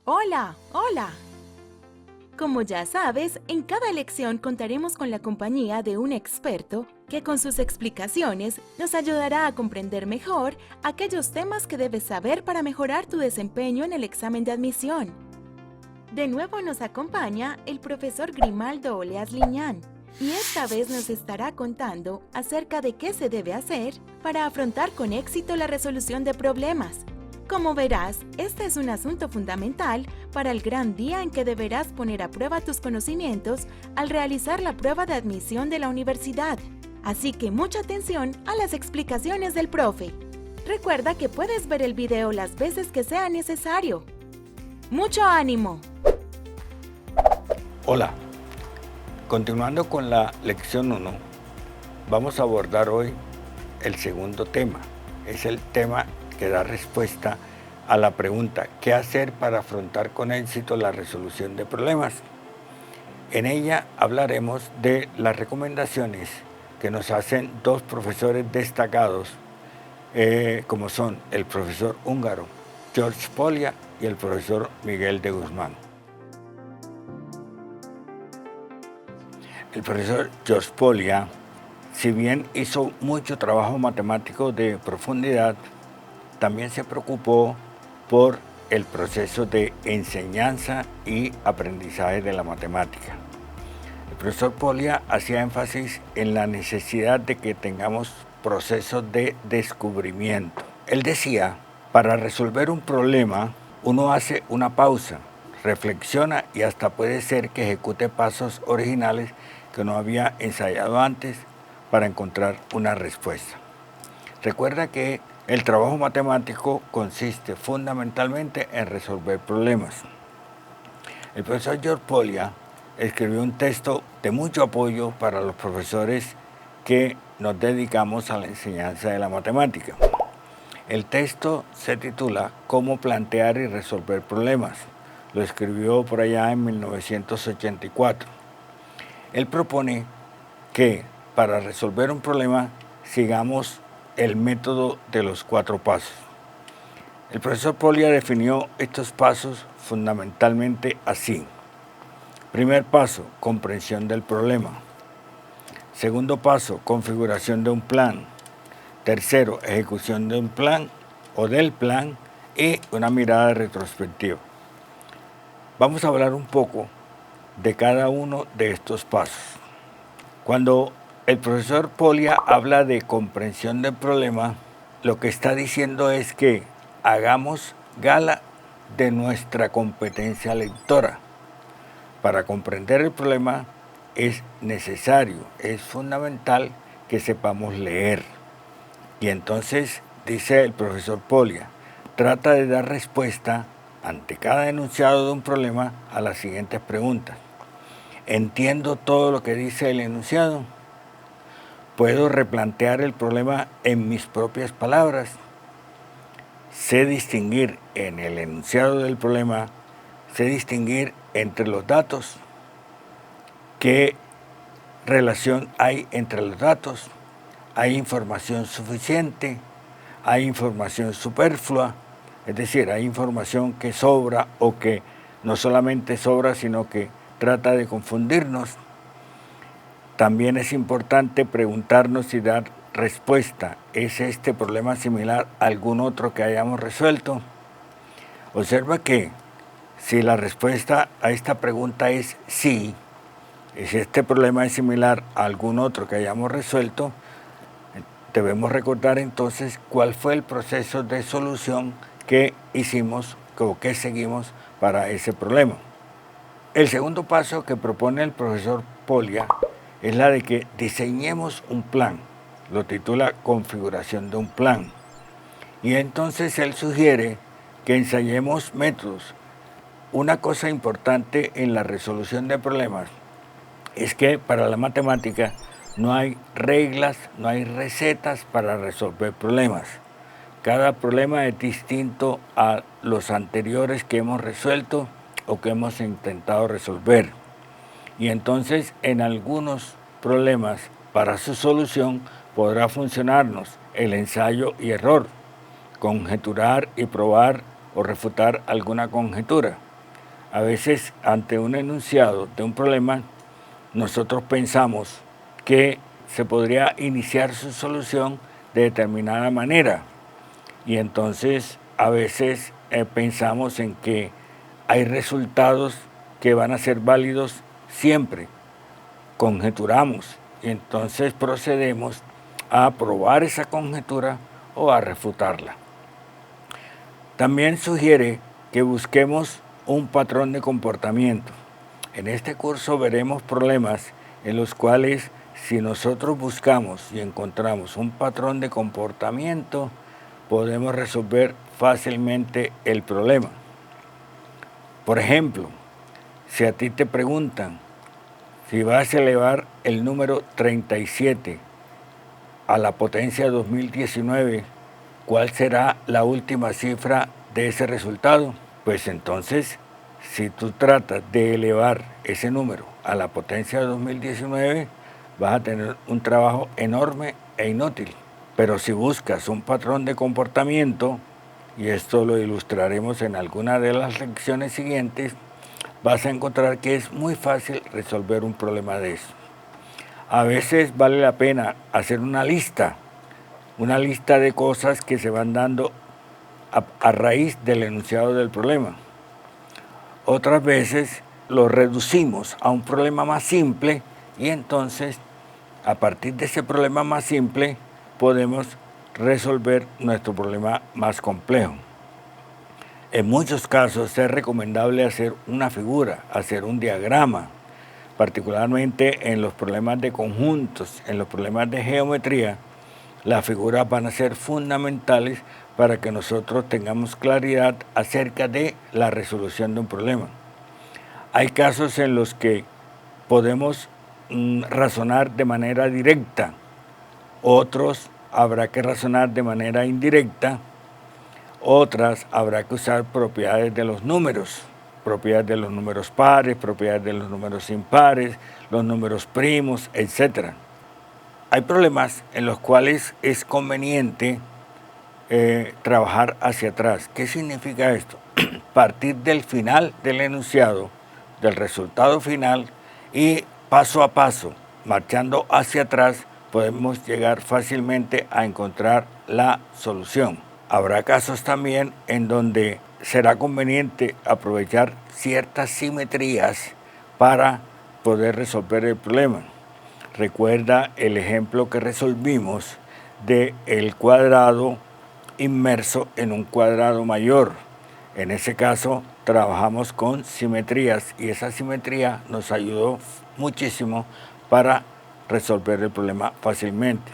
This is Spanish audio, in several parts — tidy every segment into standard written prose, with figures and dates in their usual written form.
Hola, hola. Como ya sabes, en cada lección contaremos con la compañía de un experto que con sus explicaciones nos ayudará a comprender mejor aquellos temas que debes saber para mejorar tu desempeño en el examen de admisión. De nuevo nos acompaña el profesor Grimaldo Oleas Liñán, y esta vez nos estará contando acerca de qué se debe hacer para afrontar con éxito la resolución de problemas. Como verás, este es un asunto fundamental para el gran día en que deberás poner a prueba tus conocimientos al realizar la prueba de admisión de la universidad. Así que mucha atención a las explicaciones del profe. Recuerda que puedes ver el video las veces que sea necesario. ¡Mucho ánimo! Hola, continuando con la lección 1, vamos a abordar hoy el segundo tema. Es el tema que da respuesta a la pregunta ¿qué hacer para afrontar con éxito la resolución de problemas? En ella hablaremos de las recomendaciones que nos hacen dos profesores destacados, como son el profesor húngaro George Polya y el profesor Miguel de Guzmán. El profesor George Polya, si bien hizo mucho trabajo matemático de profundidad, también se preocupó por el proceso de enseñanza y aprendizaje de la matemática. El profesor Polya hacía énfasis en la necesidad de que tengamos procesos de descubrimiento. Él decía, para resolver un problema, uno hace una pausa, reflexiona y hasta puede ser que ejecute pasos originales que no había ensayado antes para encontrar una respuesta. Recuerda que el trabajo matemático consiste fundamentalmente en resolver problemas. El profesor George Polya escribió un texto de mucho apoyo para los profesores que nos dedicamos a la enseñanza de la matemática. El texto se titula «Cómo plantear y resolver problemas». Lo escribió por allá en 1984. Él propone que para resolver un problema sigamos el método de los 4 pasos. El profesor Polya definió estos pasos fundamentalmente así. Primer paso, comprensión del problema. Segundo paso, configuración de un plan. Tercero, ejecución de un plan o del plan y una mirada retrospectiva. Vamos a hablar un poco de cada uno de estos pasos. Cuando el profesor Polya habla de comprensión del problema, lo que está diciendo es que hagamos gala de nuestra competencia lectora. Para comprender el problema es necesario, es fundamental que sepamos leer. Y entonces, dice el profesor Polya, trata de dar respuesta ante cada enunciado de un problema a las siguientes preguntas. ¿Entiendo todo lo que dice el enunciado? ¿Puedo replantear el problema en mis propias palabras? ¿Sé distinguir en el enunciado del problema, sé distinguir entre los datos? ¿Qué relación hay entre los datos? ¿Hay información suficiente? ¿Hay información superflua? Es decir, hay información que sobra o que no solamente sobra, sino que trata de confundirnos. También es importante preguntarnos y dar respuesta. ¿Es este problema similar a algún otro que hayamos resuelto? Observa que si la respuesta a esta pregunta es sí, y si este problema es similar a algún otro que hayamos resuelto, debemos recordar entonces cuál fue el proceso de solución que hicimos o que seguimos para ese problema. El segundo paso que propone el profesor Polya es la de que diseñemos un plan. Lo titula configuración de un plan. Y entonces él sugiere que ensayemos métodos. Una cosa importante en la resolución de problemas es que para la matemática no hay reglas, no hay recetas para resolver problemas. Cada problema es distinto a los anteriores que hemos resuelto o que hemos intentado resolver. Y entonces en algunos problemas para su solución podrá funcionarnos el ensayo y error, conjeturar y probar o refutar alguna conjetura. A veces, ante un enunciado de un problema, nosotros pensamos que se podría iniciar su solución de determinada manera. Y entonces, a veces pensamos en que hay resultados que van a ser válidos siempre. Conjeturamos y entonces procedemos a probar esa conjetura o a refutarla. También sugiere que busquemos un patrón de comportamiento. En este curso veremos problemas en los cuales, si nosotros buscamos y encontramos un patrón de comportamiento, podemos resolver fácilmente el problema. Por ejemplo, si a ti te preguntan si vas a elevar el número 37 a la potencia 2019, ¿cuál será la última cifra de ese resultado? Pues entonces, si tú tratas de elevar ese número a la potencia 2019, vas a tener un trabajo enorme e inútil. Pero si buscas un patrón de comportamiento, y esto lo ilustraremos en alguna de las lecciones siguientes, vas a encontrar que es muy fácil resolver un problema de eso. A veces vale la pena hacer una lista de cosas que se van dando a raíz del enunciado del problema. Otras veces lo reducimos a un problema más simple y entonces, a partir de ese problema más simple, podemos resolver nuestro problema más complejo. En muchos casos es recomendable hacer una figura, hacer un diagrama, particularmente en los problemas de conjuntos, en los problemas de geometría. Las figuras van a ser fundamentales para que nosotros tengamos claridad acerca de la resolución de un problema. Hay casos en los que podemos razonar de manera directa, otros habrá que razonar de manera indirecta, otras habrá que usar propiedades de los números pares, propiedades de los números impares, los números primos, etc. Hay problemas en los cuales es conveniente trabajar hacia atrás. ¿Qué significa esto? Partir del final del enunciado, del resultado final, y paso a paso, marchando hacia atrás, podemos llegar fácilmente a encontrar la solución. Habrá casos también en donde será conveniente aprovechar ciertas simetrías para poder resolver el problema. Recuerda el ejemplo que resolvimos del cuadrado inmerso en un cuadrado mayor. En ese caso trabajamos con simetrías y esa simetría nos ayudó muchísimo para resolver el problema fácilmente.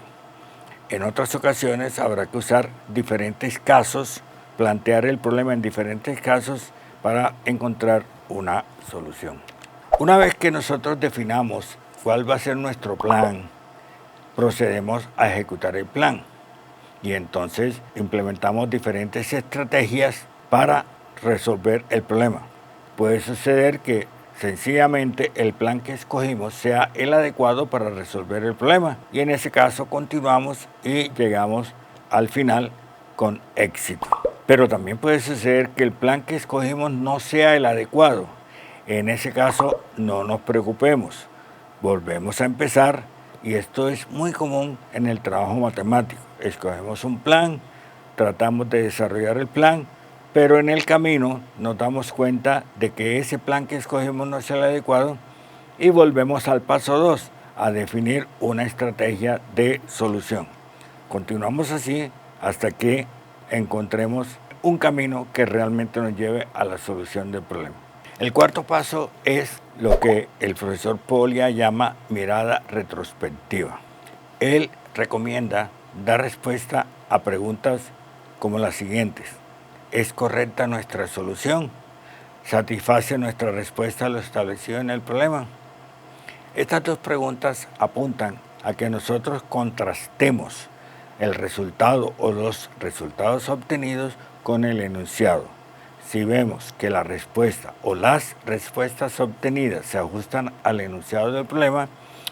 En otras ocasiones habrá que usar diferentes casos, plantear el problema en diferentes casos para encontrar una solución. Una vez que nosotros definamos cuál va a ser nuestro plan, procedemos a ejecutar el plan y entonces implementamos diferentes estrategias para resolver el problema. Puede suceder que sencillamente el plan que escogimos sea el adecuado para resolver el problema y en ese caso continuamos y llegamos al final con éxito. Pero también puede suceder que el plan que escogimos no sea el adecuado. En ese caso no nos preocupemos, volvemos a empezar y esto es muy común en el trabajo matemático. Escogemos un plan, tratamos de desarrollar el plan, pero en el camino nos damos cuenta de que ese plan que escogimos no es el adecuado y volvemos al paso 2, a definir una estrategia de solución. Continuamos así hasta que encontremos un camino que realmente nos lleve a la solución del problema. El cuarto paso es lo que el profesor Poglia llama mirada retrospectiva. Él recomienda dar respuesta a preguntas como las siguientes. ¿Es correcta nuestra solución? ¿Satisface nuestra respuesta a lo establecido en el problema? Estas dos preguntas apuntan a que nosotros contrastemos el resultado o los resultados obtenidos con el enunciado. Si vemos que la respuesta o las respuestas obtenidas se ajustan al enunciado del problema,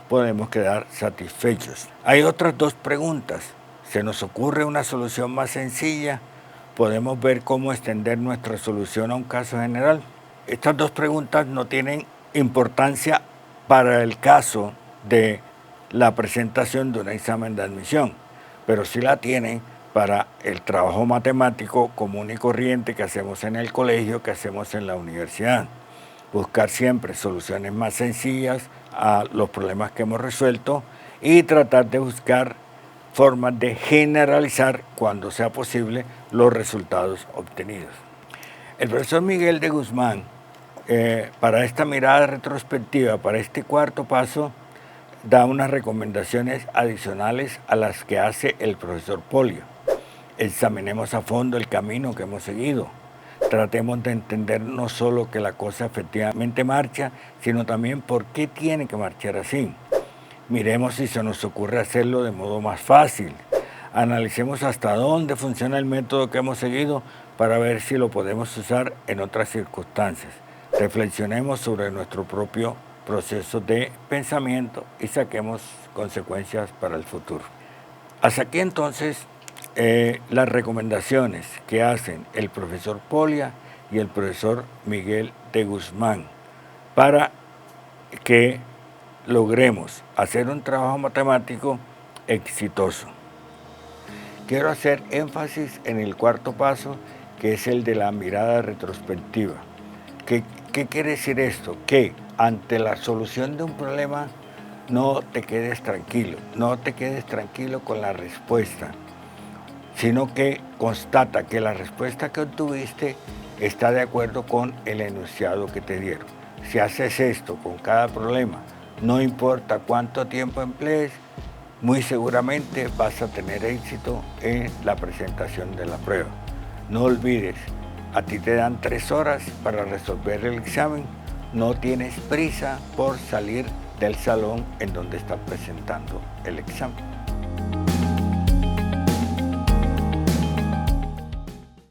podemos quedar satisfechos. Hay otras dos preguntas. ¿Se nos ocurre una solución más sencilla? Podemos ver cómo extender nuestra solución a un caso general. estas dos preguntas no tienen importancia para el caso de la presentación de un examen de admisión, pero sí la tienen para el trabajo matemático común y corriente que hacemos en el colegio, que hacemos en la universidad. Buscar siempre soluciones más sencillas a los problemas que hemos resuelto y tratar de buscar formas de generalizar, cuando sea posible, los resultados obtenidos. El profesor Miguel de Guzmán, para esta mirada retrospectiva, para este cuarto paso, da unas recomendaciones adicionales a las que hace el profesor Polio. Examinemos a fondo el camino que hemos seguido. Tratemos de entender no solo que la cosa efectivamente marcha, sino también por qué tiene que marchar así. Miremos si se nos ocurre hacerlo de modo más fácil. Analicemos hasta dónde funciona el método que hemos seguido para ver si lo podemos usar en otras circunstancias. Reflexionemos sobre nuestro propio proceso de pensamiento y saquemos consecuencias para el futuro. Hasta aquí entonces las recomendaciones que hacen el profesor Polia y el profesor Miguel de Guzmán para que logremos hacer un trabajo matemático exitoso. Quiero hacer énfasis en el cuarto paso, que es el de la mirada retrospectiva. ¿Qué quiere decir esto? Que ante la solución de un problema no te quedes tranquilo con la respuesta, sino que constata que la respuesta que obtuviste está de acuerdo con el enunciado que te dieron. Si haces esto con cada problema, no importa cuánto tiempo emplees, muy seguramente vas a tener éxito en la presentación de la prueba. No olvides, a ti te dan 3 horas para resolver el examen, no tienes prisa por salir del salón en donde estás presentando el examen.